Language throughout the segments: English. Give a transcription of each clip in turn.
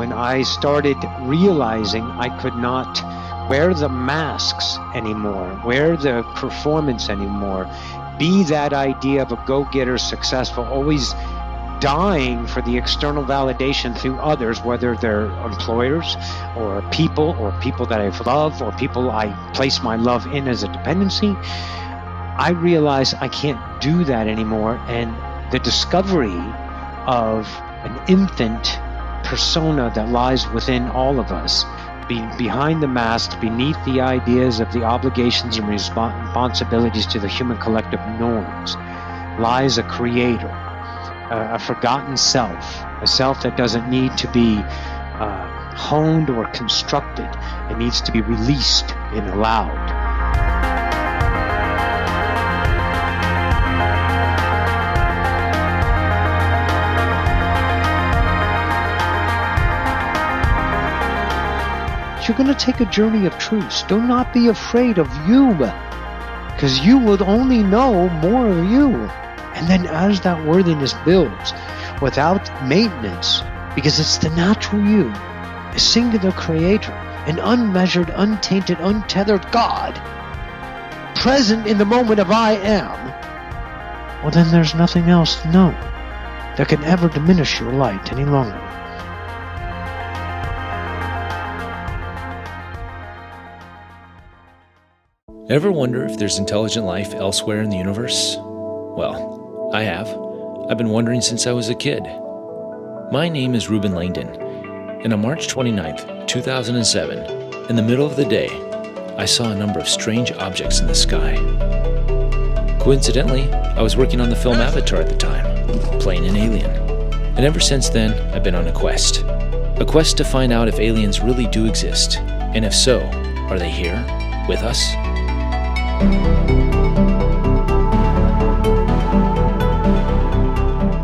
when I started realizing I could not wear the masks anymore, wear the performance anymore, be that idea of a go-getter, successful, always dying for the external validation through others, whether they're employers or people that I love or people I place my love in as a dependency. I realized I can't do that anymore, and the discovery of an infant persona that lies within all of us, behind the mask, beneath the ideas of the obligations and responsibilities to the human collective norms, lies a creator, a forgotten self, a self that doesn't need to be honed or constructed. It needs to be released and allowed. You're going to take a journey of truth. Do not be afraid of you, because you will only know more of you. And then as that worthiness builds, without maintenance, because it's the natural you, a singular creator, an unmeasured, untainted, untethered God, present in the moment of I am, well then there's nothing else to know that can ever diminish your light any longer. Ever wonder if there's intelligent life elsewhere in the universe? Well, I have. I've been wondering since I was a kid. My name is Reuben Langdon, and on March 29th, 2007, in the middle of the day, I saw a number of strange objects in the sky. Coincidentally, I was working on the film Avatar at the time, playing an alien. And ever since then, I've been on a quest to find out if aliens really do exist, and if so, are they here with us?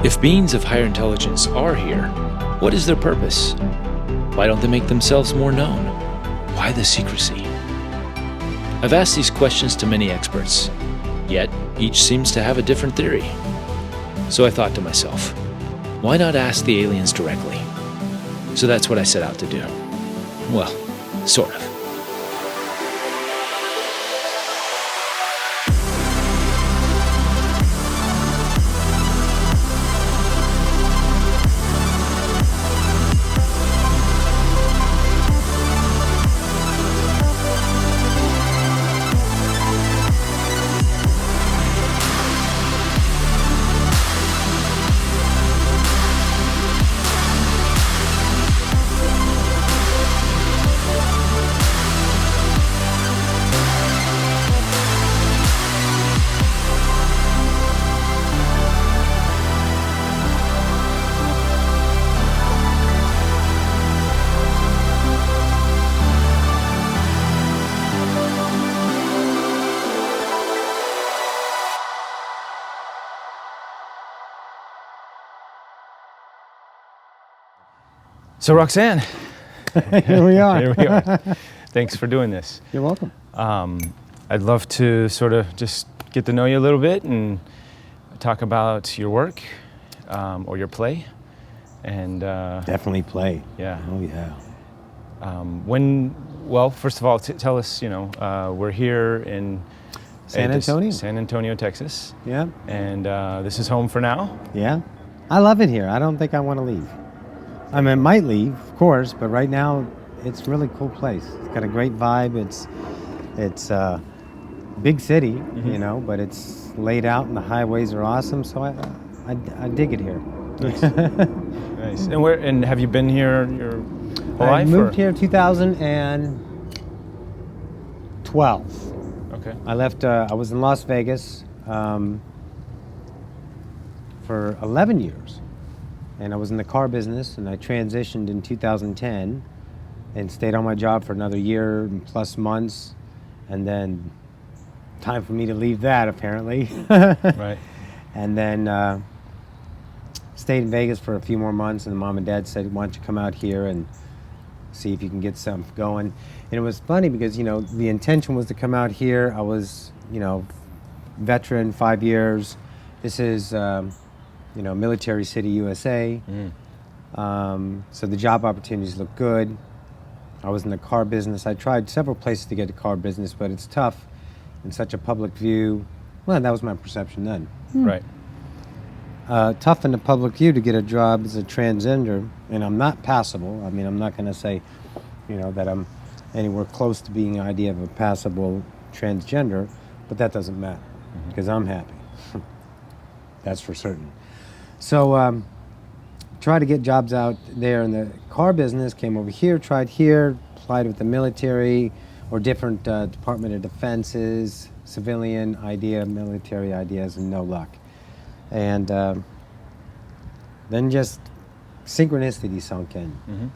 If beings of higher intelligence are here, what is their purpose? Why don't they make themselves more known? Why the secrecy? I've asked these questions to many experts, yet each seems to have a different theory. So I thought to myself, why not ask the aliens directly? So that's what I set out to do. Well, sort of. So Roxanne, Here we are. Here we are. Thanks for doing this. You're welcome. I'd love to sort of just get to know you a little bit and talk about your work or your play. And Definitely play. Yeah. Oh yeah. Well, first of all, tell us. We're here in San Antonio. San Antonio, Texas. Yeah. And this is home for now. Yeah. I love it here. I don't think I want to leave. I mean, I might leave, of course, but right now it's a really cool place. It's got a great vibe. It's a big city, Mm-hmm. but it's laid out and the highways are awesome. So I dig it here. Nice. Nice. And have you been here your whole I life? moved here in 2012. Okay. I left. I was in Las Vegas for 11 years. And I was in the car business, and I transitioned in 2010 and stayed on my job for another year and plus months. And then time for me to leave that, apparently. Right. And then stayed in Vegas for a few more months, and Mom and Dad said, why don't you come out here and see if you can get something going. And it was funny because, the intention was to come out here. I was, veteran, 5 years. This is... military city USA. So the job opportunities look good. I was in the car business. I tried several places to get the car business, but it's tough in such a public view. Well, that was my perception then. Right. Tough in the public view to get a job as a transgender, and I'm not passable. I mean, I'm not going to say, that I'm anywhere close to being the idea of a passable transgender, but that doesn't matter because I'm happy. That's for certain. So try to get jobs out there in the car business, came over here, tried here, applied with the military or different Department of Defenses, civilian idea, military ideas, and no luck. And then just synchronicity sunk in. Mm-hmm.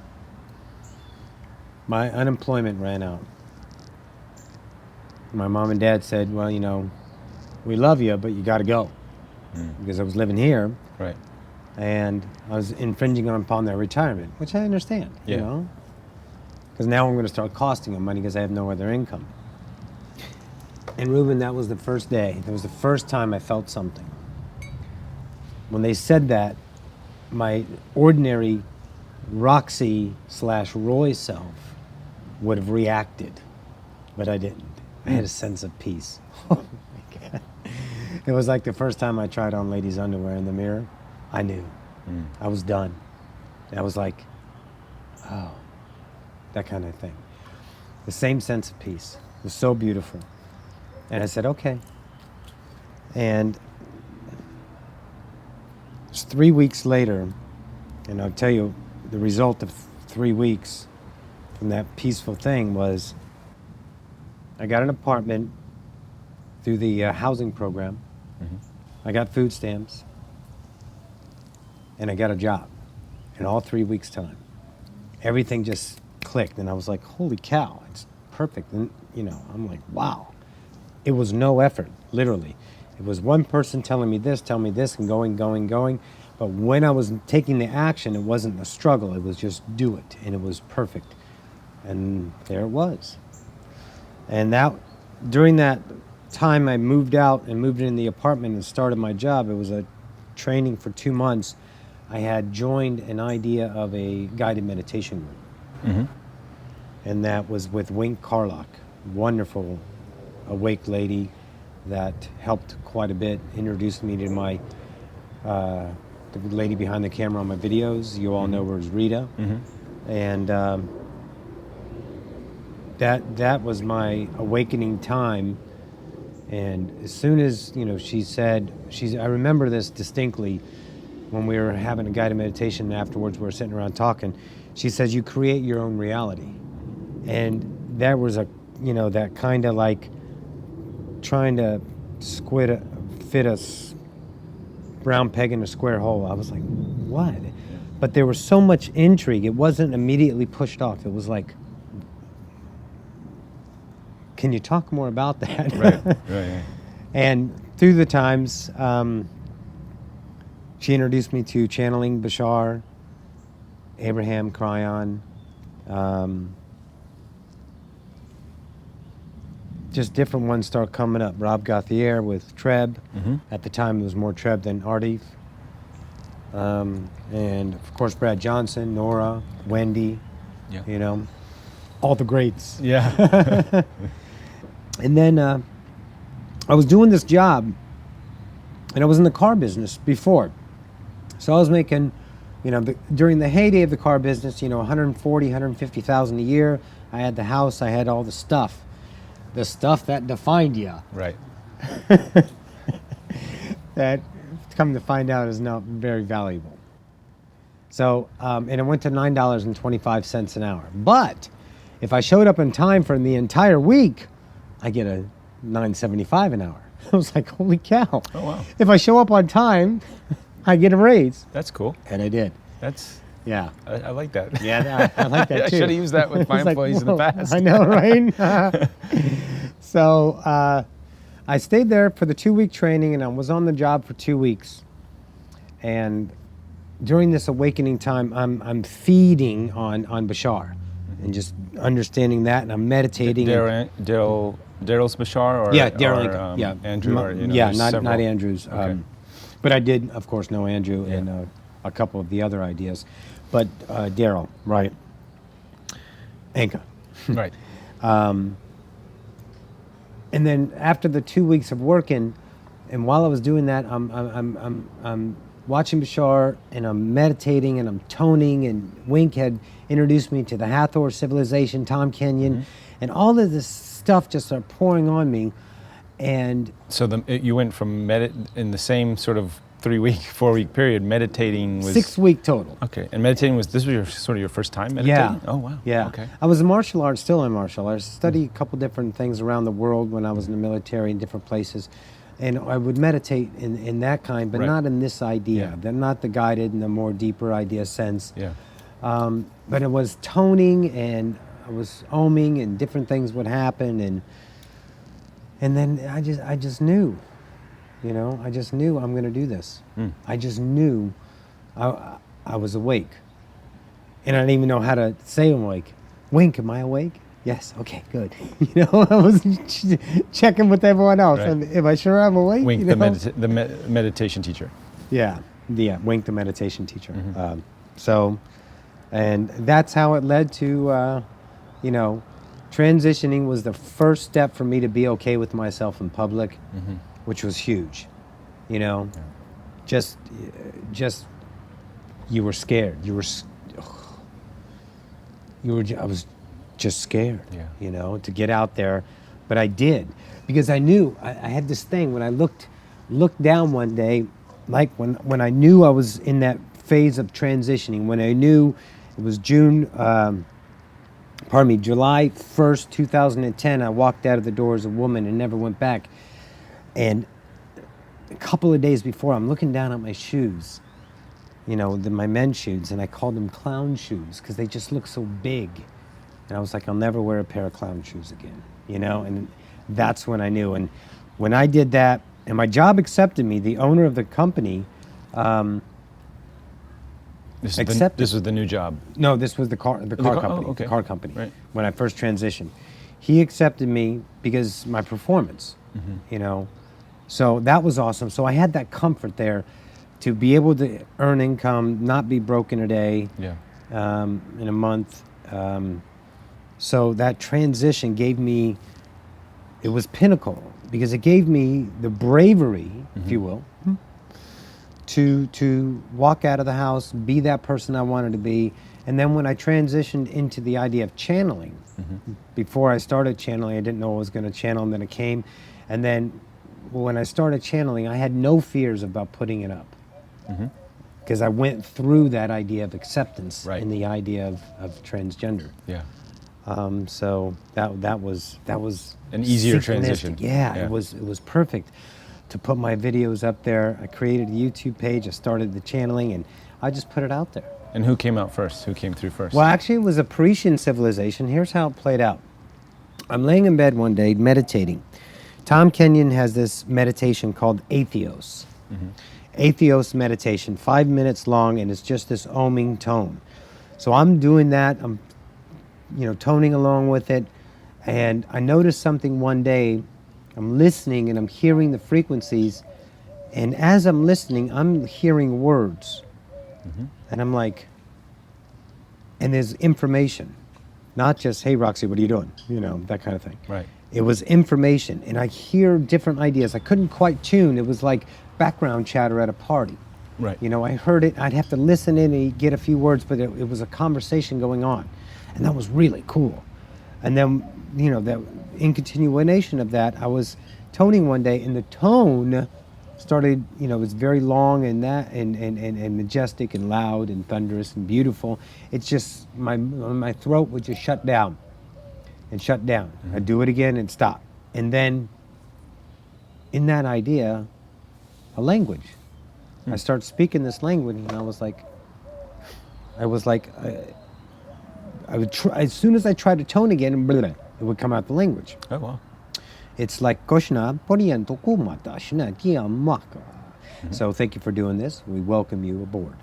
My unemployment ran out. My mom and dad said, well, we love you, but you got to go. Because I was living here. Right. And I was infringing upon their retirement, which I understand, Yeah. Because now I'm going to start costing them money because I have no other income. And Reuben, that was the first day. That was the first time I felt something. When they said that, my ordinary Roxy/Roy self would have reacted, but I didn't. I had a sense of peace. Oh my God. It was like the first time I tried on ladies' underwear in the mirror. I knew. I was done. I was like, oh, that kind of thing. The same sense of peace. It was so beautiful. And I said, okay. And it's 3 weeks later, and I'll tell you, the result of 3 weeks from that peaceful thing was I got an apartment through the housing program. I got food stamps. And I got a job in all 3 weeks' time. Everything just clicked, and I was like, holy cow, it's perfect. And, I'm like, wow. It was no effort, literally. It was one person telling me this, and going. But when I was taking the action, it wasn't a struggle. It was just do it, and it was perfect. And there it was. And during that time, I moved out and moved in the apartment and started my job. It was a training for 2 months. I had joined an idea of a guided meditation group. And that was with Wink Carlock, wonderful awake lady that helped quite a bit, introduced me to my, the lady behind the camera on my videos. You all know her as Rita. And that was my awakening time. And as soon as, she said, I remember this distinctly, when we were having a guided meditation and afterwards we were sitting around talking, she says, you create your own reality. And that was that kind of like trying to fit a round peg in a square hole. I was like, what? But there was so much intrigue. It wasn't immediately pushed off. It was like, can you talk more about that? Right. And through the times, she introduced me to channeling Bashar, Abraham Cryon, just different ones start coming up. Rob Gauthier with Treb. At the time, it was more Treb than Ardif. And of course, Brad Johnson, Nora, Wendy, all the greats. Yeah. And then I was doing this job, and I was in the car business before. So I was making, during the heyday of the car business, 140, 150,000 a year. I had the house, I had all the stuff that defined you. Right. That, come to find out, is not very valuable. So, and it went to $9.25 an hour. But if I showed up in time for the entire week, I get a $9.75 an hour. I was like, holy cow. Oh, wow. If I show up on time, I get a raise. That's cool. And I did. Yeah. I like that. Yeah, I like that too. I should have used that with my employees in the past. I know, right? So I stayed there for the 2-week training, and I was on the job for 2 weeks. And during this awakening time, I'm feeding on Bashar and just understanding that, and I'm meditating. Daryl's Bashar, or yeah, Daryl, yeah, Andrew, or not Andrew's. Okay. But I did, of course, know Andrew and a couple of the other ideas. but Daryl, right? Anka. Right. And then after the 2 weeks of working, and while I was doing that, I'm watching Bashar, and I'm meditating, and I'm toning, and Wink had introduced me to the Hathor civilization, Tom Kenyon, and all of this stuff just started pouring on me. And So you went from in the same sort of 4-week period, meditating was 6 week total. Okay, and meditating this was your first time meditating? Yeah. Oh wow. Yeah. Okay. I was in martial arts, still in martial arts. Studied a couple different things around the world when I was in the military in different places. And I would meditate in that kind, but Right. not in this idea. Yeah. They're not the guided and the more deeper idea sense. Yeah. But it was toning, and I was oming, and different things would happen, and then I just knew, I just knew I'm going to do this. I just knew I was awake, and I didn't even know how to say I'm awake. Wink, am I awake? Yes. Okay. Good. I was checking with everyone else. Right. Am I sure I'm awake? Wink, the meditation teacher. Yeah. Wink, the meditation teacher. And that's how it led to, transitioning was the first step for me to be okay with myself in public, which was huge. Just you were scared. I was just scared, to get out there. But I did, because I knew I had this thing when I looked down one day, like when I knew I was in that phase of transitioning, when I knew it was July 1st, 2010, I walked out of the door as a woman and never went back. And a couple of days before, I'm looking down at my shoes, my men's shoes, and I called them clown shoes because they just look so big. And I was like, I'll never wear a pair of clown shoes again, and that's when I knew. And when I did that, and my job accepted me, the owner of the company accepted. This was the new job. No, this was the car company. Oh, okay. The car company. Right. When I first transitioned, he accepted me because my performance, So that was awesome. So I had that comfort there to be able to earn income, not be broke in a day, Yeah. in a month. So that transition gave me, it was pinnacle, because it gave me the bravery, if you will, to walk out of the house, be that person I wanted to be. And then when I transitioned into the idea of channeling, before I started channeling, I didn't know I was going to channel, and then it came. And then when I started channeling, I had no fears about putting it up. Because I went through that idea of acceptance Right. and the idea of transgender. Yeah. So that was An easier synchronistic. transition. Yeah, Yeah. it was perfect to put my videos up there. I created a YouTube page. I started the channeling, and I just put it out there. And who came out first? Who came through first? Well, actually, it was a Parisian civilization. Here's how it played out. I'm laying in bed one day meditating. Tom Kenyon has this meditation called Atheos. Atheos meditation, 5 minutes long, and it's just this oming tone. So I'm doing that. I'm, toning along with it. And I noticed something one day. I'm listening, and I'm hearing the frequencies. And as I'm listening, I'm hearing words. And I'm like, and there's information. Not just, hey, Roxy, what are you doing? That kind of thing. Right. It was information, and I hear different ideas. I couldn't quite tune. It was like background chatter at a party. Right. I heard it. I'd have to listen in and get a few words, but it was a conversation going on. And that was really cool. And then, that in continuation of that, I was toning one day, and the tone started, it was very long and majestic and loud and thunderous and beautiful. It's just, my throat would just shut down. I'd do it again and stop. And then, in that idea, a language. I start speaking this language, and I was like, I would try, as soon as I tried to tone again, blah, it would come out the language. Oh, wow. It's like Koshna Poriento Kumata Shna Maka. So thank you for doing this. We welcome you aboard.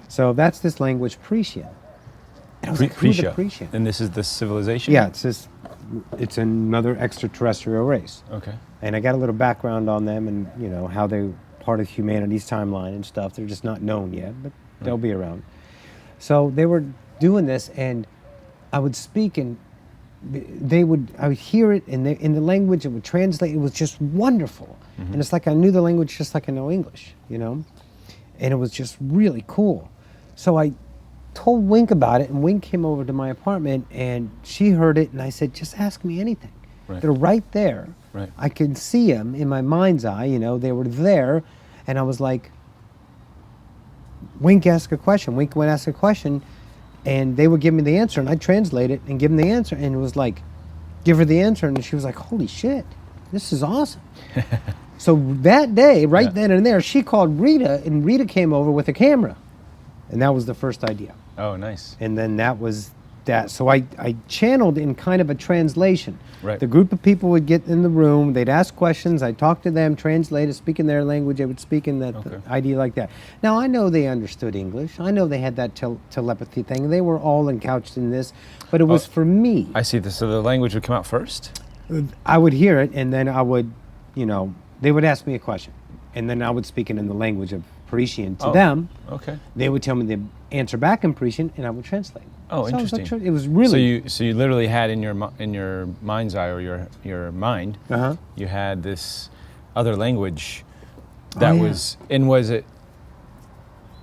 So that's this language, Parisian. And I was like, who's the Parisian? And this is the civilization? Yeah, it's another extraterrestrial race. Okay. And I got a little background on them, and how they're part of humanity's timeline and stuff. They're just not known yet, but they'll be around. So they were doing this, and I would speak, and I would hear it in the language. It would translate. It was just wonderful, and it's like I knew the language just like I know English, and it was just really cool. So I told Wink about it, and Wink came over to my apartment, and she heard it, and I said, just ask me anything. Right. They're right there. Right. I could see them in my mind's eye, they were there, and I was like, Wink asked a question. Wink would ask a question, and they would give me the answer, and I'd translate it and give them the answer, and it was like, give her the answer, and she was like, holy shit, this is awesome. So that day, then and there, she called Rita, and Rita came over with a camera, and that was the first idea. Oh, nice. And then that was that. So I channeled in kind of a translation. Right. The group of people would get in the room, they'd ask questions, I'd talk to them, translate it, speak in their language, they would speak in that idea like that. Now, I know they understood English. I know they had that telepathy thing. They were all encouched in this, but it was for me. I see this. So the language would come out first? I would hear it, and then I would, they would ask me a question, and then I would speak it in the language of Parisian to them. Okay. They would tell me the answer back in Parisian, and I would translate. Oh, So interesting. it was really... So you literally had in your mind's eye, or your mind, you had this other language that was, and was it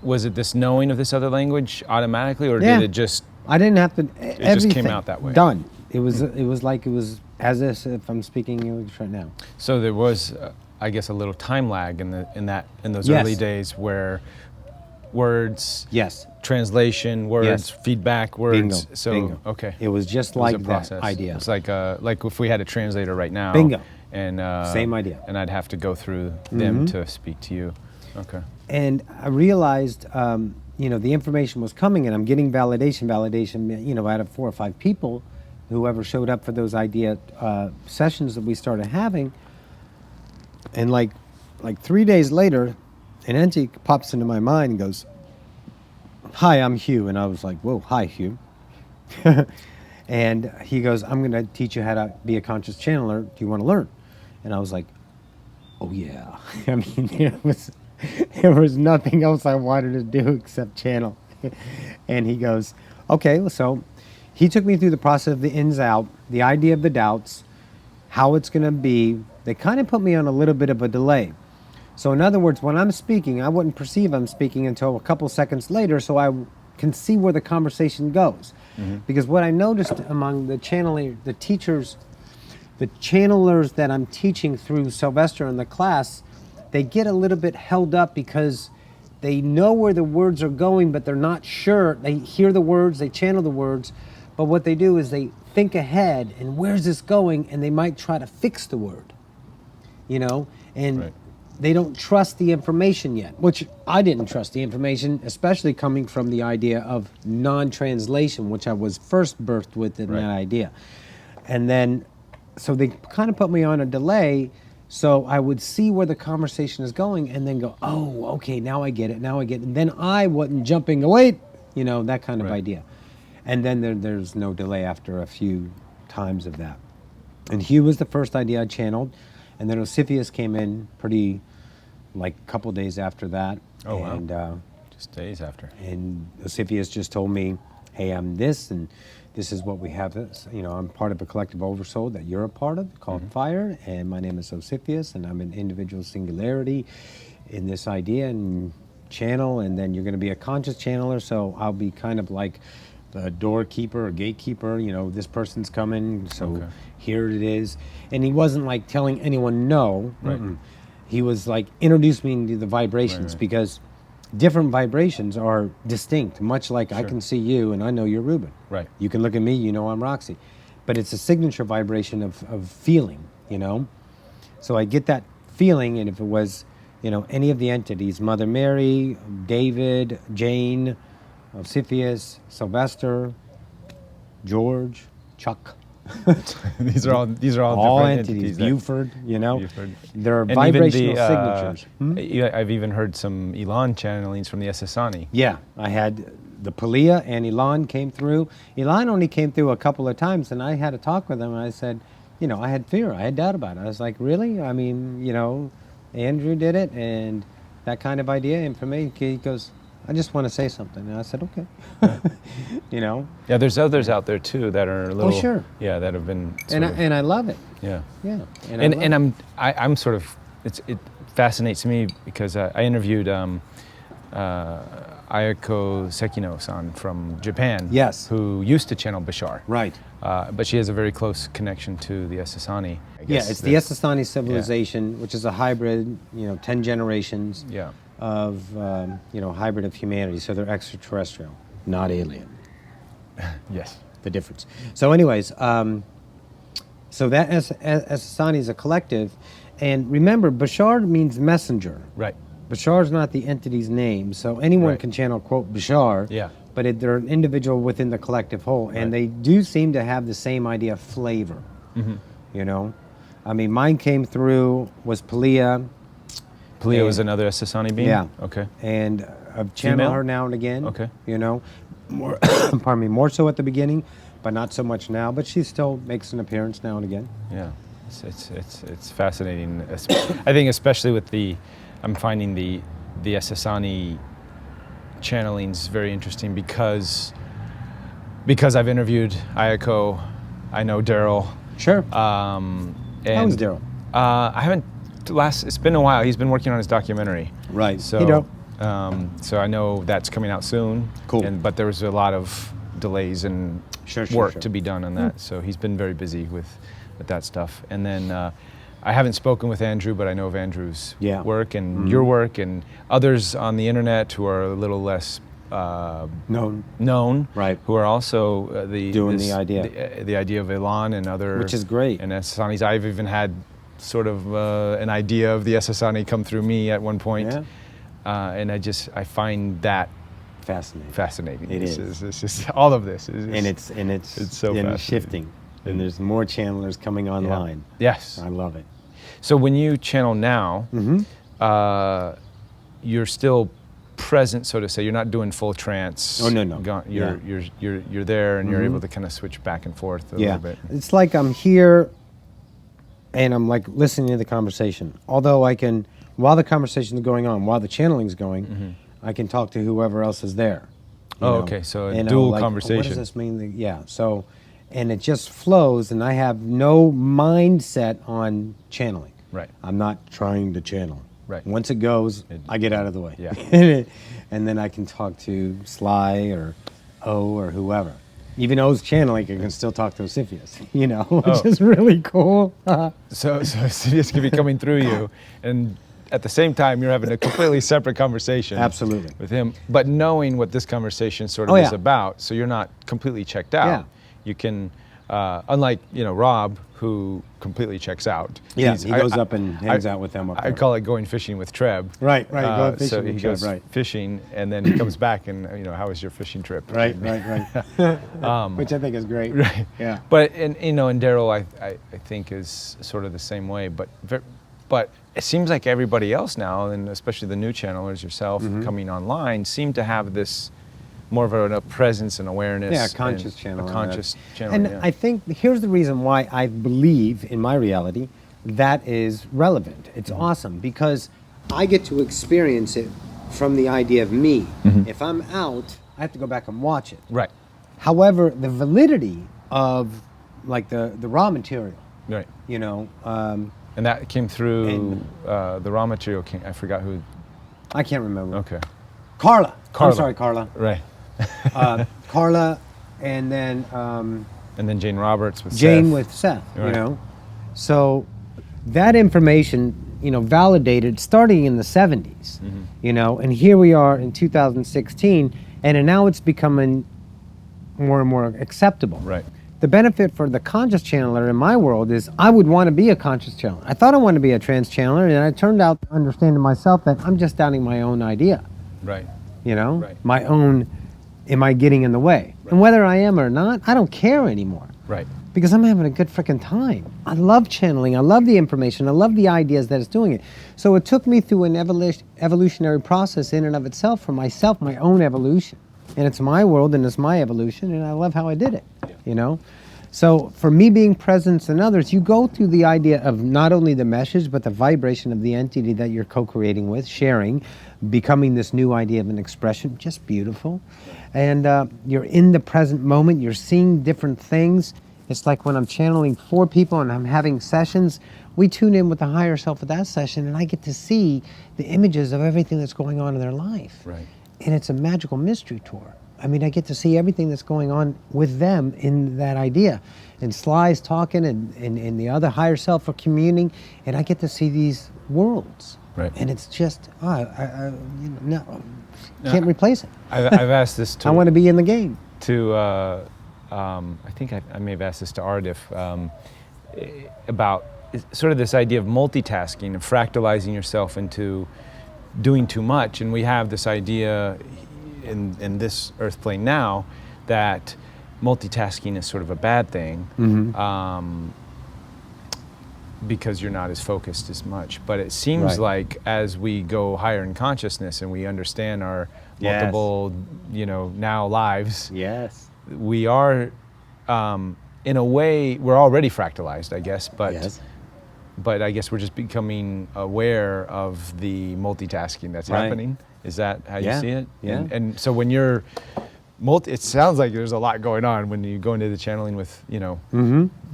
this knowing of this other language automatically, or did it just... I didn't have to... It just came out that way. Done. It was like it was as if I'm speaking English right now. So there was, I guess, a little time lag in those Yes. early days where words, Yes. translation, words, Yes. feedback, words. Bingo. So Bingo. okay, It was just It was like a that process. idea. It's like if we had a translator right now. Bingo. And Same idea. And I'd have to go through them to speak to you. Okay. And I realized, the information was coming, and I'm getting validation, out of 4 or 5 people, whoever showed up for those idea sessions that we started having. And like 3 days later, an entity pops into my mind and goes, hi, I'm Hugh. And I was like, whoa, hi, Hugh. And he goes, I'm going to teach you how to be a conscious channeler. Do you want to learn? And I was like, oh, yeah. I mean, there was nothing else I wanted to do except channel. And he goes, okay, well, so he took me through the process of the ins out, the idea of the doubts, how it's going to be. They kind of put me on a little bit of a delay. So in other words, when I'm speaking, I wouldn't perceive I'm speaking until a couple seconds later, so I can see where the conversation goes. Because what I noticed among the teachers, the channelers that I'm teaching through Sylvester in the class, they get a little bit held up because they know where the words are going, but they're not sure. They hear the words, they channel the words, but what they do is they think ahead, and where's this going? And they might try to fix the word, and Right. They don't trust the information yet, which I didn't trust the information, especially coming from the idea of non-translation, which I was first birthed with in that idea. And then, so they kind of put me on a delay, so I would see where the conversation is going and then go, oh, okay, now I get it. And then I wasn't jumping away, that kind of idea. And then there's no delay after a few times of that. And Hugh was the first idea I channeled. And then Osifius came in pretty, like a couple days after that. Oh, and, wow. Just days after. And Osifius just told me, hey, I'm this, and this is what we have. I'm part of a collective oversoul that you're a part of called Fire, and my name is Osifius, and I'm an individual singularity in this idea and channel, and then you're going to be a conscious channeler, so I'll be kind of like the doorkeeper or gatekeeper, this person's coming, so here it is. And he wasn't like telling anyone no. Right. He was like, introduce me to the vibrations, because different vibrations are distinct, much like I can see you and I know you're Reuben. Right. You can look at me, you know I'm Roxy. But it's a signature vibration of feeling, So I get that feeling, and if it was, any of the entities, Mother Mary, David, Jane, Osifius, Sylvester, George, Chuck. these are all different entities. Buford, Buford. There are And vibrational even signatures. I've even heard some Elon channelings from the Ssani. Yeah, I had the Palia and Elon came through. Elon only came through a couple of times, and I had a talk with him, and I said, I had fear, I had doubt about it. I was like, really? I mean, Andrew did it, and that kind of idea, and for me, he goes, I just want to say something. And I said, okay. You know? Yeah, there's others out there too that are a little. sure. Yeah, that have been. And I love it. Yeah. Yeah. And I'm sort of, it fascinates me because I interviewed Ayako Sekino-san from Japan. Yes. Who used to channel Bashar. Right. But she has a very close connection to the Essassani. I guess Yeah, it's the Essassani civilization, which is a hybrid, 10 generations of, hybrid of humanity. So they're extraterrestrial, not alien. Yes. The difference. So anyways, so that Essassani is a collective. And remember, Bashar means messenger. Right. Bashar is not the entity's name, so anyone can channel, quote, Bashar, but they're an individual within the collective whole, and they do seem to have the same idea of flavor, I mean, mine came through, was Palia. Palia was another Essassani being? Yeah. Okay. And I've channeled her now and again. Okay. More, pardon me, more so at the beginning, but not so much now, but she still makes an appearance now and again. Yeah, it's fascinating. I think especially with I'm finding the Essassani channelings very interesting because I've interviewed Ayako, I know Daryl. Sure. How was Daryl? I haven't. It's been a while. He's been working on his documentary. Right. So, so I know that's coming out soon. Cool. But there was a lot of delays and work to be done on that. So he's been very busy with that stuff. And then I haven't spoken with Andrew, but I know of Andrew's work and your work and others on the internet who are a little less known, right? Who are also doing the idea of Elan and other, which is great. And Essasanis. I've even had sort of an idea of the Essassani come through me at one point, and I find that fascinating. It is. It's just all of this is, and it's so shifting, and there's more channelers coming online. Yes, I love it. So when you channel now, you're still present, so to say. You're not doing full trance. Oh no. You're there, and you're able to kind of switch back and forth a little bit. It's like I'm here, and I'm like listening to the conversation. Although I can, while the conversation is going on, while the channeling's going, I can talk to whoever else is there. Okay, so a dual conversation. What does this mean? Yeah. So, and it just flows, and I have no mindset on channeling. Right. I'm not trying to channel. Right. Once it goes, I get out of the way. Yeah. And then I can talk to Sly or O or whoever. Even O's channeling, I can still talk to Osifius, which is really cool. So Osifius can be coming through you, and at the same time, you're having a completely separate conversation. Absolutely. With him, but knowing what this conversation sort of is about, so you're not completely checked out. Yeah. You can, unlike Rob, who completely checks out. Yeah, he goes up and hangs out with them. I call it going fishing with Treb. Right. Going fishing so with he Treb, goes fishing, and then he comes back and how was your fishing trip? Right. Which I think is great. Right. Yeah. But and Daryl, I think is sort of the same way. But it seems like everybody else now, and especially the new channelers, yourself coming online, seem to have this more of a presence and awareness. Yeah, a conscious channel. A conscious channel. And I think here's the reason why I believe in my reality that is relevant. It's awesome because I get to experience it from the idea of me. If I'm out, I have to go back and watch it. Right. However, the validity of like the raw material. Right. And that came through the raw material. I forgot who. I can't remember. Okay. Carla. I'm sorry, Carla. Right. Carla, and then Jane Roberts with Jane Seth. with Seth. Right. So that information, validated starting in the 70s. And here we are in 2016, and now it's becoming more and more acceptable. Right. The benefit for the conscious channeler in my world is I would want to be a conscious channeler. I thought I wanted to be a trance channeler, and I turned out to understand to myself that I'm just doubting my own idea. Right. Right. My own, am I getting in the way? Right. And whether I am or not, I don't care anymore. Right. Because I'm having a good freaking time. I love channeling. I love the information. I love the ideas that it's doing it. So it took me through an evolutionary process in and of itself for myself, my own evolution. And it's my world and it's my evolution, and I love how I did it, So for me being presence in others, you go through the idea of not only the message, but the vibration of the entity that you're co-creating with, sharing, becoming this new idea of an expression, just beautiful. And you're in the present moment, you're seeing different things. It's like when I'm channeling 4 people and I'm having sessions, we tune in with the higher self at that session, and I get to see the images of everything that's going on in their life. Right. And it's a magical mystery tour. I mean, I get to see everything that's going on with them in that idea. And Sly's talking, and the other higher self are communing, and I get to see these worlds. Right. And it's just, can't replace it. I've asked this to... I want to be in the game. I think I may have asked this to Ardif about sort of this idea of multitasking and fractalizing yourself into doing too much. And we have this idea in this earth plane now that multitasking is sort of a bad thing. Because you're not as focused as much. But it seems like as we go higher in consciousness and we understand our multiple, now lives, we are, in a way, we're already fractalized, I guess, but I guess we're just becoming aware of the multitasking that's happening. Is that how you see it? Yeah. And so when you're it sounds like there's a lot going on when you go into the channeling with,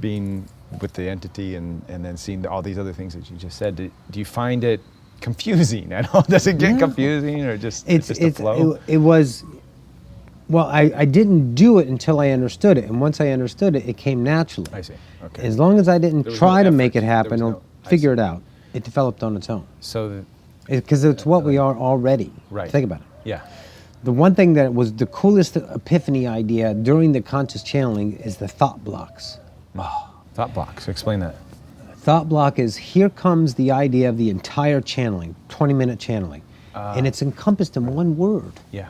being with the entity and then seeing all these other things that you just said. Do you find it confusing at all? Does it get confusing, or just it's just a flow? It was, well, I didn't do it until I understood it. And once I understood it, it came naturally. I see. Okay. As long as I didn't try to make it happen or figure it out, it developed on its own. So, because it's what we are already. Right. Think about it. Yeah. The one thing that was the coolest epiphany idea during the conscious channeling is the thought blocks. Thought blocks. Explain that. Thought block is, here comes the idea of the entire channeling, 20-minute channeling. And it's encompassed in one word. Yeah.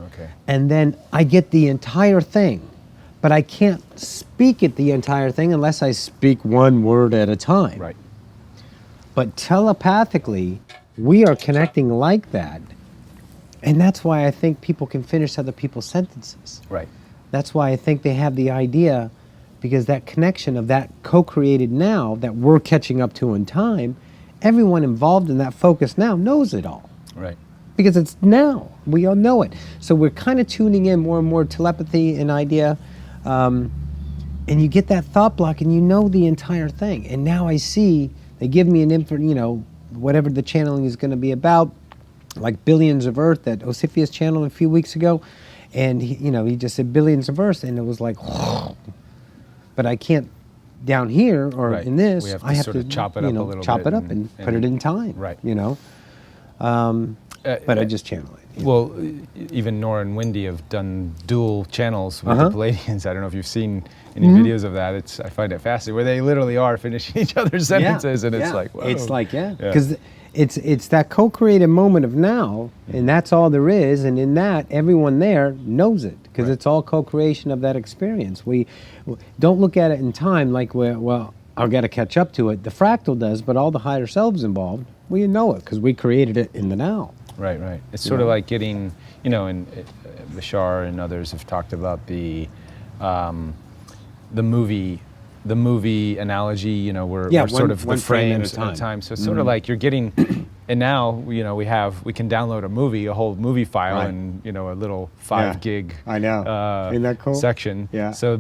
Okay. And then I get the entire thing. But I can't speak it the entire thing unless I speak one word at a time. Right. But telepathically, we are connecting like that. And that's why I think people can finish other people's sentences. Right. That's why I think they have the idea, because that connection of that co-created now that we're catching up to in time, everyone involved in that focus now knows it all. Right. Because it's now. We all know it. So we're kind of tuning in more and more telepathy and idea. And you get that thought block and you know the entire thing. And now I see, they give me an whatever the channeling is going to be about, like Billions of Earth that Osifius channeled a few weeks ago. And he just said Billions of Earth, and it was like, but I can't down here or in this. I have to chop it up a little bit. Chop it up and put it in time. Right. But I just channel it. Well, even Nora and Wendy have done dual channels with the Palladians. I don't know if you've seen any videos of that. I find it fascinating, where they literally are finishing each other's sentences, and it's like, whoa. It's like, because it's that co-created moment of now, and that's all there is, and in that, everyone there knows it, because it's all co-creation of that experience. We don't look at it in time like, I've got to catch up to it. The fractal does, but all the higher selves involved, we know it, because we created it in the now. Right, right. It's sort of like getting, and Bashar and others have talked about the movie analogy, where sort of the frames at a time. So it's sort of like you're getting, and now we can download a whole movie file in a little 5 gig. I know. Isn't that cool? Section. Yeah. So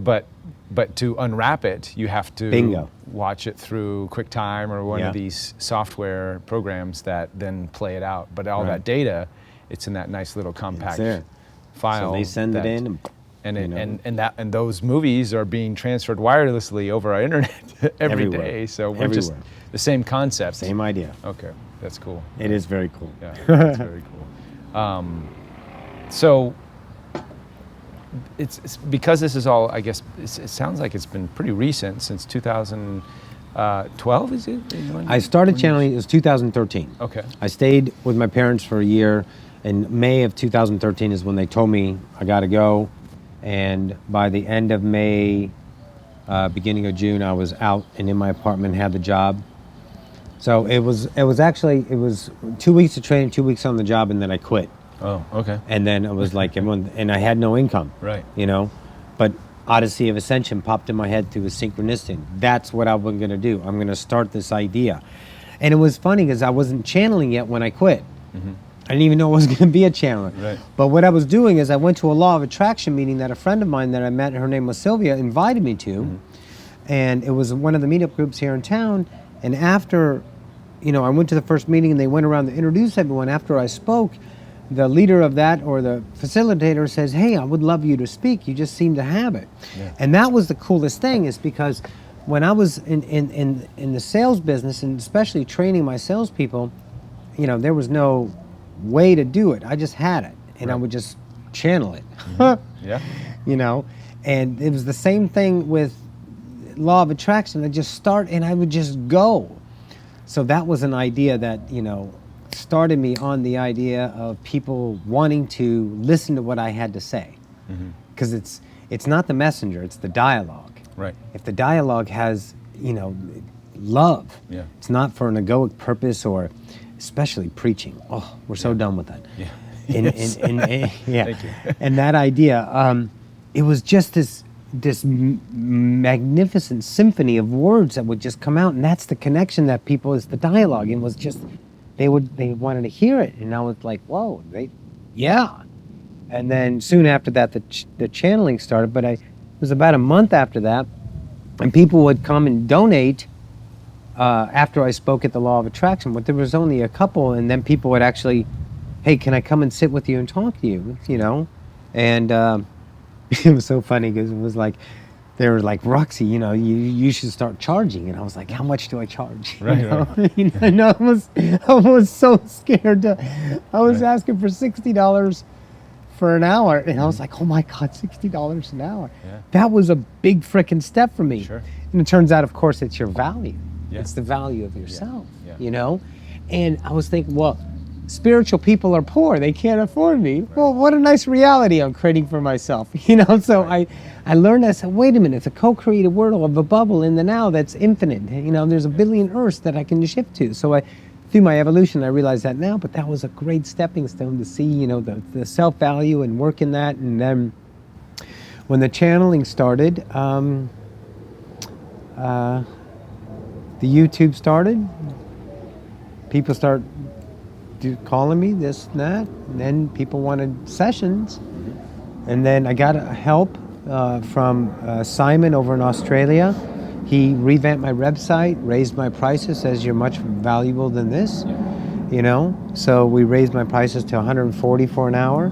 but to unwrap it, you have to Bingo. watch it through QuickTime or one of these software programs that then play it out. But all that data, it's in that nice little compact file. So they send it in, and those movies are being transferred wirelessly over our internet every day. So we're just the same concept. Same idea. Okay, that's cool. It is very cool. Yeah, that's very cool. So it's because this is all, I guess, it sounds like it's been pretty recent, since 2012, is it? I started channeling, it was 2013. Okay. I stayed with my parents for a year. In May of 2013 is when they told me I got to go. And by the end of May, beginning of June, I was out and in my apartment, had the job. So it was 2 weeks of training, 2 weeks on the job, and then I quit. Oh, okay. And then it was like everyone, and I had no income. Right. But Odyssey of Ascension popped in my head through a synchronicity. That's what I'm going to do. I'm going to start this idea. And it was funny because I wasn't channeling yet when I quit. I didn't even know I was going to be a channeler. Right. But what I was doing is I went to a law of attraction meeting that a friend of mine that I met, her name was Sylvia, invited me to. And it was one of the meetup groups here in town. And after, I went to the first meeting and they went around to introduce everyone. After I spoke, the leader of that, or the facilitator, says, hey, I would love you to speak. You just seem to have it. Yeah. And that was the coolest thing, is because when I was in the sales business, and especially training my salespeople, there was no way to do it. I just had it, and I would just channel it. Yeah. And it was the same thing with law of attraction. I just start and I would just go. So that was an idea that, started me on the idea of people wanting to listen to what I had to say. Because it's not the messenger, it's the dialogue. Right. If the dialogue has, love, it's not for an egoic purpose, or especially preaching. Oh, we're so done with that. Yeah. Thank you. And that idea, it was just this magnificent symphony of words that would just come out, and that's the connection that people, is the dialogue, and was just, they wanted to hear it, and I was like, whoa, and then soon after that the channeling started. But it was about a month after that, and people would come and donate after I spoke at the Law of Attraction. But there was only a couple, and then people would actually, hey, can I come and sit with you and talk to you, and it was so funny because it was like, they were like, Roxy, you should start charging. And I was like, how much do I charge? Right. And I was so scared. I was asking for $60 for an hour. And I was like, oh my God, $60 an hour. Yeah. That was a big frickin' step for me. Sure. And it turns out, of course, it's your value. Yeah. It's the value of yourself, Yeah. And I was thinking, well, spiritual people are poor. They can't afford me. Right. Well, what a nice reality I'm creating for myself. So right. I learned, I said, wait a minute, it's a co-created world of a bubble in the now that's infinite. There's a billion Earths that I can shift to. So through my evolution, I realized that now, but that was a great stepping stone to see, the self-value and work in that. And then when the channeling started, the YouTube started. People start calling me this and that, and then people wanted sessions. And then I got help from Simon over in Australia. He revamped my website, raised my prices, says you're much valuable than this, So we raised my prices to $140 for an hour,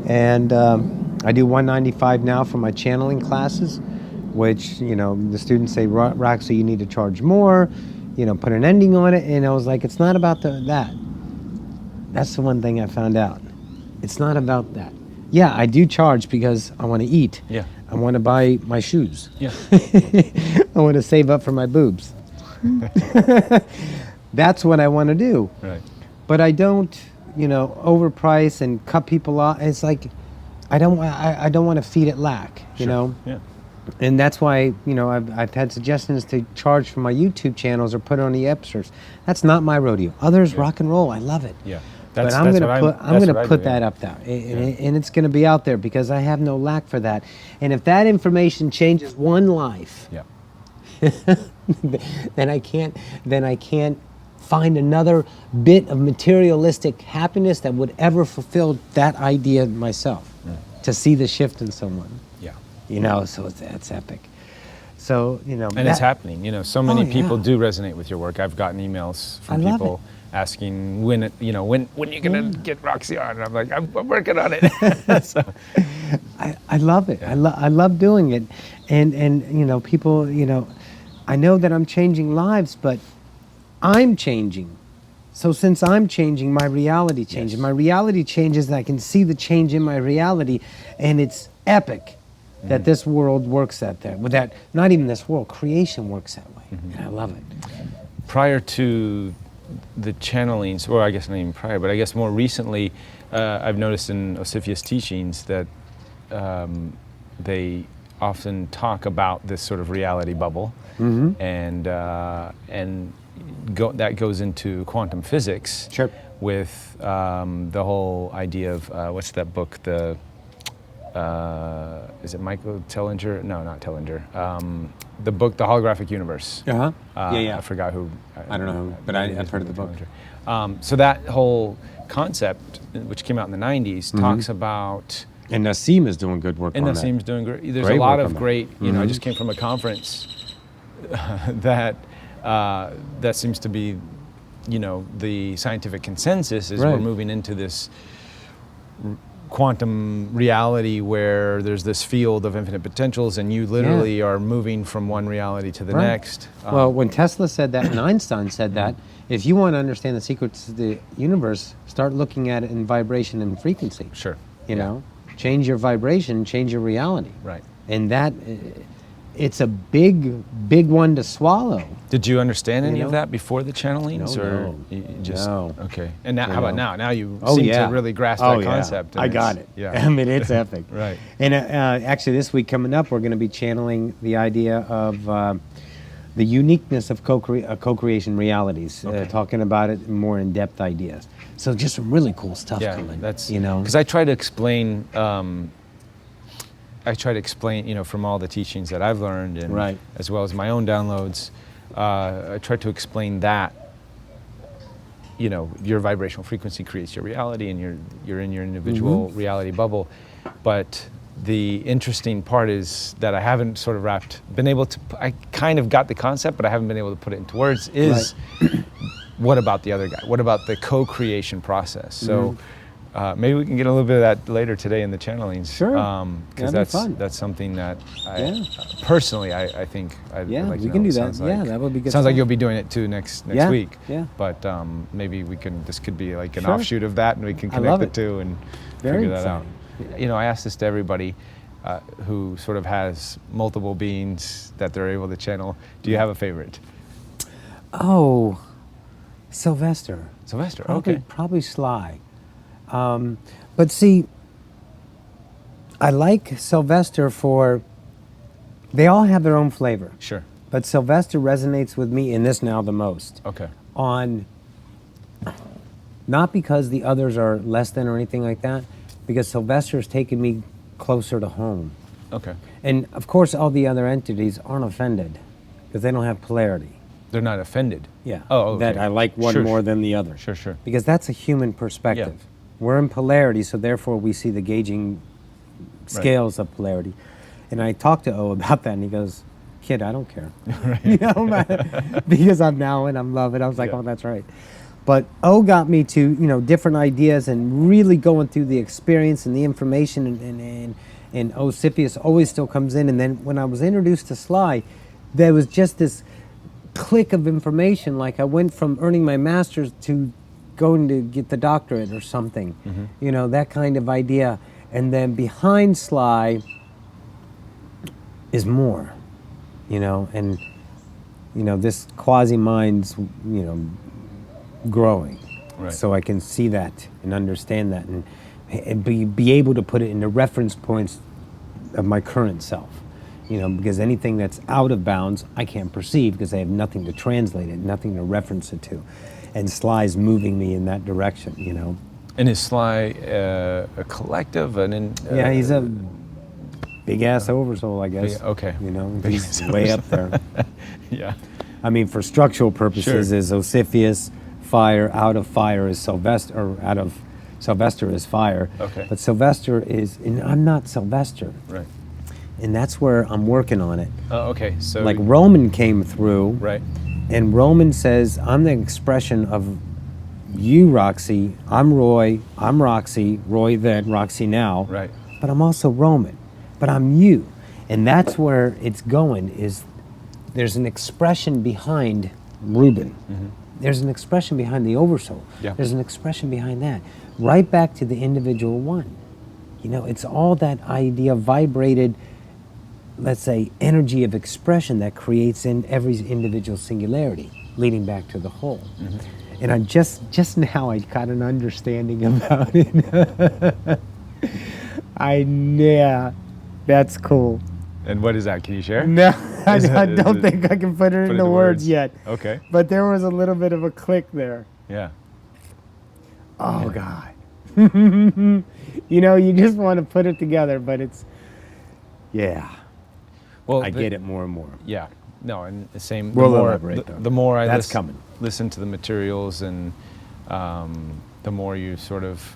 and I do $195 now for my channeling classes, which the students say, Roxy, you need to charge more, put an ending on it. And I was like, it's not about that. That's the one thing I found out. It's not about that. Yeah, I do charge because I want to eat. Yeah. I want to buy my shoes. Yeah. I want to save up for my boobs. That's what I want to do. Right. But I don't, overprice and cut people off. It's like, I don't want to feed it lack, Yeah. And that's why, I've had suggestions to charge for my YouTube channels or put it on the episodes. That's not my rodeo. Others rock and roll. I love it. Yeah. But I'm going to put that up there, and it's going to be out there because I have no lack for that. And if that information changes one life, then I can't find another bit of materialistic happiness that would ever fulfill that idea myself. To see the shift in someone. Yeah. So it's epic. So and it's happening. So many people do resonate with your work. I've gotten emails from people asking when you're gonna get Roxy on, and I'm like, I'm working on it. So, I love it. Yeah. I love doing it, and people, I know that I'm changing lives, but I'm changing. So since I'm changing, my reality changes. Yes. My reality changes, and I can see the change in my reality, and it's epic that this world works that not even this world, creation works that way, and I love it. Prior to the channelings, or I guess not even prior, but I guess more recently, I've noticed in Osifia's teachings that they often talk about this sort of reality bubble, and that goes into quantum physics. Sure. With the whole idea of what's that book? is it Michael Tellinger? No, not Tellinger. The book, The Holographic Universe. Yeah. I forgot who. I don't know who, but I've heard of the book. So that whole concept, which came out in the 90s, talks about. And Nassim is doing good work on that. And Nassim's doing great. There's Great a lot work of on that. great, I just came from a conference that seems to be, the scientific consensus is we're moving into this quantum reality where there's this field of infinite potentials, and you literally are moving from one reality to the next. Well, when Tesla said that and Einstein said that, if you want to understand the secrets of the universe, start looking at it in vibration and frequency. Sure. You know, change your vibration, change your reality. Right. And that, it's a big one to swallow. Did you understand any of that before the channelings, No. No. Okay. And now, how about now? Now you Oh, seem yeah. to really grasp Oh, that yeah. concept. and I got it. Yeah. I mean, it's epic. Right. And actually, this week coming up, we're going to be channeling the idea of the uniqueness of co-creation realities, talking about it in more in-depth ideas. So just some really cool stuff coming. That's you know, because I try to explain. From all the teachings that I've learned, and as well as my own downloads, I try to explain that. Your vibrational frequency creates your reality, and you're in your individual reality bubble. But the interesting part is that I haven't sort of I kind of got the concept, but I haven't been able to put it into words, is what about the other guy? What about the co-creation process? So maybe we can get a little bit of that later today in the channelings. Sure. Because that's something that I personally I think I'd like to we can know. do that. That would be good. Sounds like you'll be doing it too next week. Yeah. But maybe this could be like an offshoot of that, and we can I love connect the two and figure that out. I ask this to everybody who sort of has multiple beings that they're able to channel. Do you have a favorite? Oh, Sylvester. Sylvester, Probably Sly. But see, I like Sylvester they all have their own flavor. Sure. But Sylvester resonates with me in this now the most. Okay. Not because the others are less than or anything like that, because Sylvester's taken me closer to home. Okay. And of course, all the other entities aren't offended because they don't have polarity. They're not offended. Yeah. Oh, okay. That I like one more than the other. Sure. Because that's a human perspective. Yeah. We're in polarity, so therefore we see the gauging scales of polarity. And I talked to O about that, and he goes, "Kid, I don't care." Because I'm now and I'm loving. I was like, "Oh, that's right." But O got me to different ideas and really going through the experience and the information, and Osipius always still comes in. And then when I was introduced to Sly, there was just this click of information. Like I went from earning my master's to going to get the doctorate or something, that kind of idea. And then behind Sly is more, and this quasi-mind's, growing. Right. So I can see that and understand that and be able to put it into reference points of my current self. Because anything that's out of bounds, I can't perceive because I have nothing to translate it, nothing to reference it to. And Sly's moving me in that direction, And is Sly a collective? Yeah, he's a big-ass oversoul, I guess. Okay. He's way up there. Yeah. I mean, for structural purposes, is Osipius, fire, out of fire is Sylvester, or out of Sylvester is fire. Okay. But Sylvester is, and I'm not Sylvester. Right. And that's where I'm working on it. Okay, so... Like Roman came through. Right. And Roman says, I'm the expression of you, Roxy. I'm Roy. I'm Roxy. Roy then, Roxy now. Right. But I'm also Roman. But I'm you. And that's where it's going, is there's an expression behind Reuben. There's an expression behind the oversoul. Yeah. There's an expression behind that. Right back to the individual one. It's all that idea vibrated, let's say, energy of expression that creates in every individual singularity, leading back to the whole. And I just now I got an understanding about it. That's cool. And what is that? Can you share? No, I don't think I can put it into words yet. Okay. But there was a little bit of a click there. Yeah. Oh, God. You know, you just want to put it together, but it's, yeah. Well, I get it more and more. Yeah. No, and the same. We'll the more, elaborate, though. the more I That's coming. listen to the materials, and the more you sort of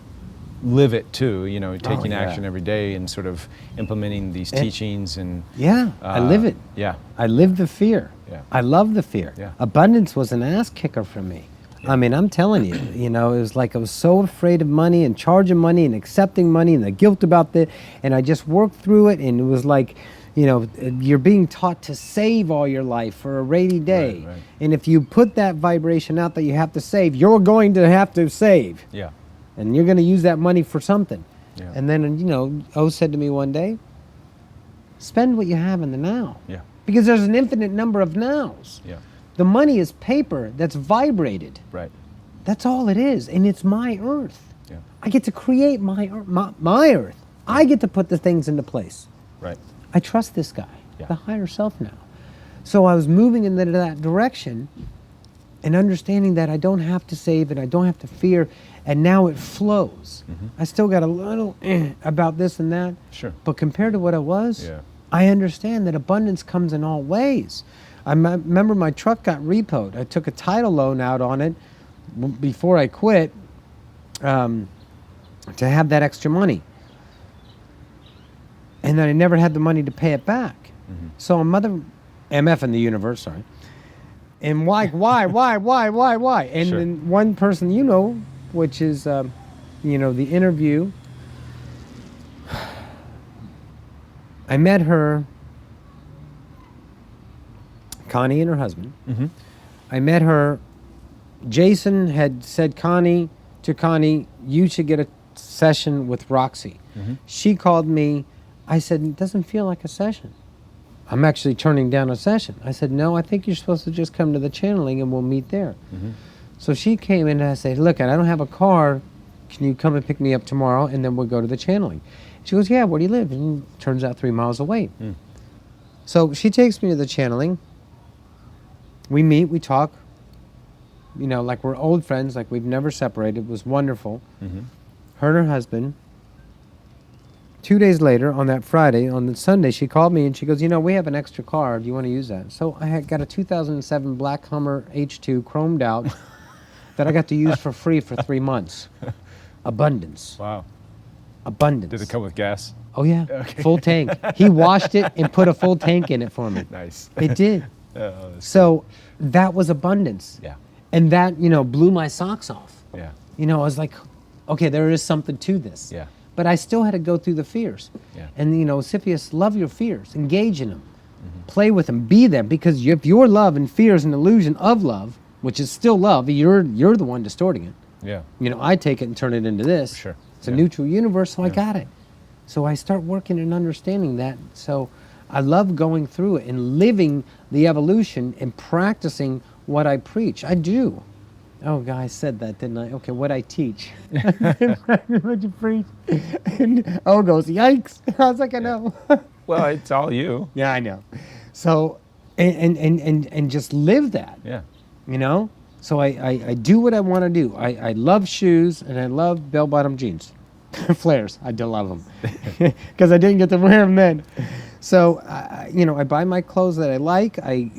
live it too. You know, taking action every day and sort of implementing these teachings and. Yeah, I live it. Yeah. I live the fear. Yeah. I love the fear. Yeah. Abundance was an ass kicker for me. I mean, I'm telling you, you know, it was like I was so afraid of money and charging money and accepting money and the guilt about it. And I just worked through it, and it was like, you know, you're being taught to save all your life for a rainy day. Right. And if you put that vibration out that you have to save, you're going to have to save. Yeah. And you're going to use that money for something. Yeah. And then, you know, O said to me one day, spend what you have in the now. Yeah. Because there's an infinite number of nows. Yeah. The money is paper that's vibrated. Right. That's all it is, and it's my earth. Yeah. I get to create my earth. I get to put the things into place. Right. I trust this guy, Yeah. the higher self now. So I was moving in that direction and understanding that I don't have to save and I don't have to fear, and now it flows. I still got a little about this and that, Sure. but compared to what I was, Yeah. I understand that abundance comes in all ways. I remember my truck got repoed. I took a title loan out on it before I quit to have that extra money. And then I never had the money to pay it back. So I'm MF in the universe, sorry. And why? And Sure. then one person, you know, which is, you know, the interview. I met her, Connie and her husband. I met her. Jason had said to Connie, you should get a session with Roxy. She called me. I said, it doesn't feel like a session. I'm actually turning down a session. I said, no, I think you're supposed to just come to the channeling and we'll meet there. So she came in and I said, look, I don't have a car. Can you come and pick me up tomorrow and then we'll go to the channeling? She goes, yeah, where do you live? And it turns out 3 miles away. So she takes me to the channeling. We meet, we talk, you know, like we're old friends, like we've never separated. It was wonderful. Her and her husband. 2 days later, on that Friday, on the Sunday, she called me and she goes, you know, we have an extra car. Do you want to use that? So I had got a 2007 Black Hummer H2 chromed out that I got to use for free for 3 months. Abundance. Wow. Abundance. Did it come with gas? Oh, yeah. Okay. Full tank. He washed it and put a full tank in it for me. Nice. It did. Oh, that's So that was abundance. Yeah. And that, you know, blew my socks off. Yeah. You know, I was like, okay, there is something to this. Yeah. But I still had to go through the fears. Yeah. And, you know, Siphius, love your fears. Engage in them. Play with them. Be them. Because if your love and fear is an illusion of love, which is still love, you're the one distorting it. Yeah. You know, I take it and turn it into this. Sure. It's a neutral universe, so I got it. So I start working and understanding that. So I love going through it and living the evolution and practicing what I preach. I do. Oh, God, I said that, didn't I? Okay, what I teach. What you preach. And O goes, yikes. I was like, I know. Well, it's all you. Yeah, I know. So, and just live that. Yeah. You know? So I do what I want to do. I love shoes and I love bell-bottom jeans. Flares. I do love them. Because I didn't get to wear them then. So, you know, I buy my clothes that I like. I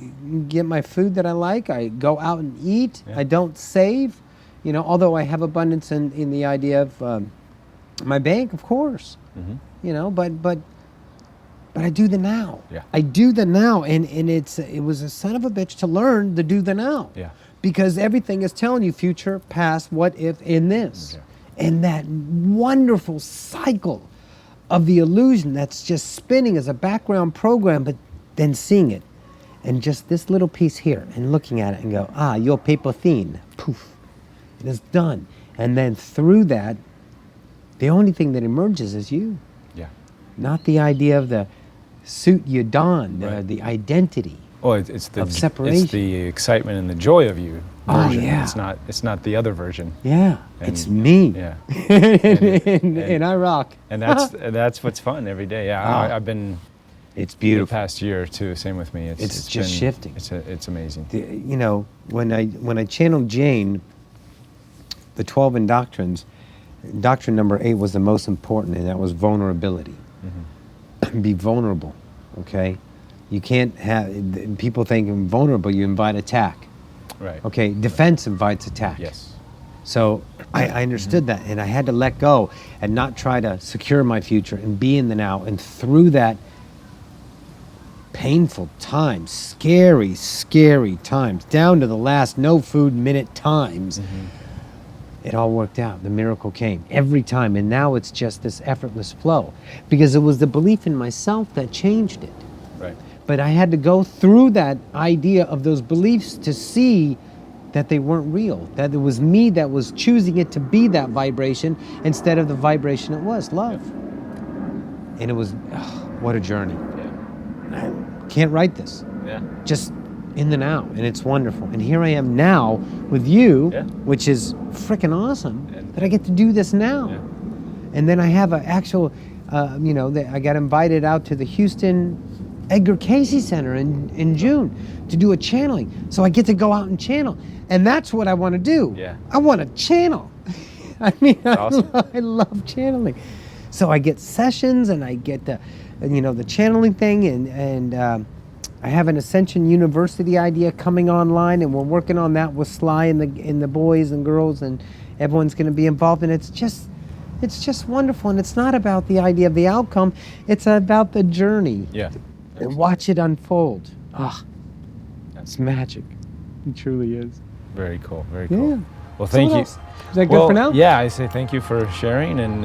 get my food that I like. I go out and eat. Yeah. I don't save. You know, although I have abundance in the idea of my bank, of course. You know, but I do the now. Yeah. I do the now. And it was a son of a bitch to learn to do the now. Yeah. Because everything is telling you future, past, what if, in this. Okay. And that wonderful cycle of the illusion that's just spinning as a background program, but then seeing it. And just this little piece here and looking at it and go, your paper thin. Poof. It is done. And then through that, the only thing that emerges is you. Yeah. Not the idea of the suit you don, Right. the identity. Oh, it's the Of separation. It's the excitement and the joy of you version. yeah. It's not the other version. Yeah, And- it's me. Yeah. and I rock. And that's what's fun every day. Yeah. Oh. I've been It's the beautiful. past year or two. Same with me. It's just shifting. It's amazing. You know, when I channeled Jane, the 12 Indoctrines, doctrine number 8 was the most important, and that was vulnerability. Be vulnerable, okay? You can't have, people think vulnerable, you invite attack. Right. Okay, defense invites attack. Yes. So I understood that, and I had to let go and not try to secure my future and be in the now. And through that painful times, scary, scary times, down to the last no food minute times, it all worked out. The miracle came every time. And now it's just this effortless flow, because it was the belief in myself that changed it. Right. But I had to go through that idea of those beliefs to see that they weren't real, that it was me that was choosing it to be that vibration instead of the vibration it was, love. And it was, what a journey. Yeah. I can't write this. Yeah. Just in the now, and it's wonderful. And here I am now with you, Yeah. which is freaking awesome, that I get to do this now. Yeah. And then I have an actual, I got invited out to the Houston Edgar Casey Center in June to do a channeling. So I get to go out and channel. And that's what I want to do. Yeah. I want to channel. I mean, Awesome. I love channeling. So I get sessions, and I get the channeling thing, and I have an Ascension University idea coming online, and we're working on that with Sly and the boys and girls, and everyone's going to be involved. And it's just wonderful. And it's not about the idea of the outcome. It's about the journey. Yeah. And watch it unfold. It's magic. It truly is. Very cool. Very cool. Yeah. Well, So thank what you. else? Is that good for now? Yeah, I say thank you for sharing and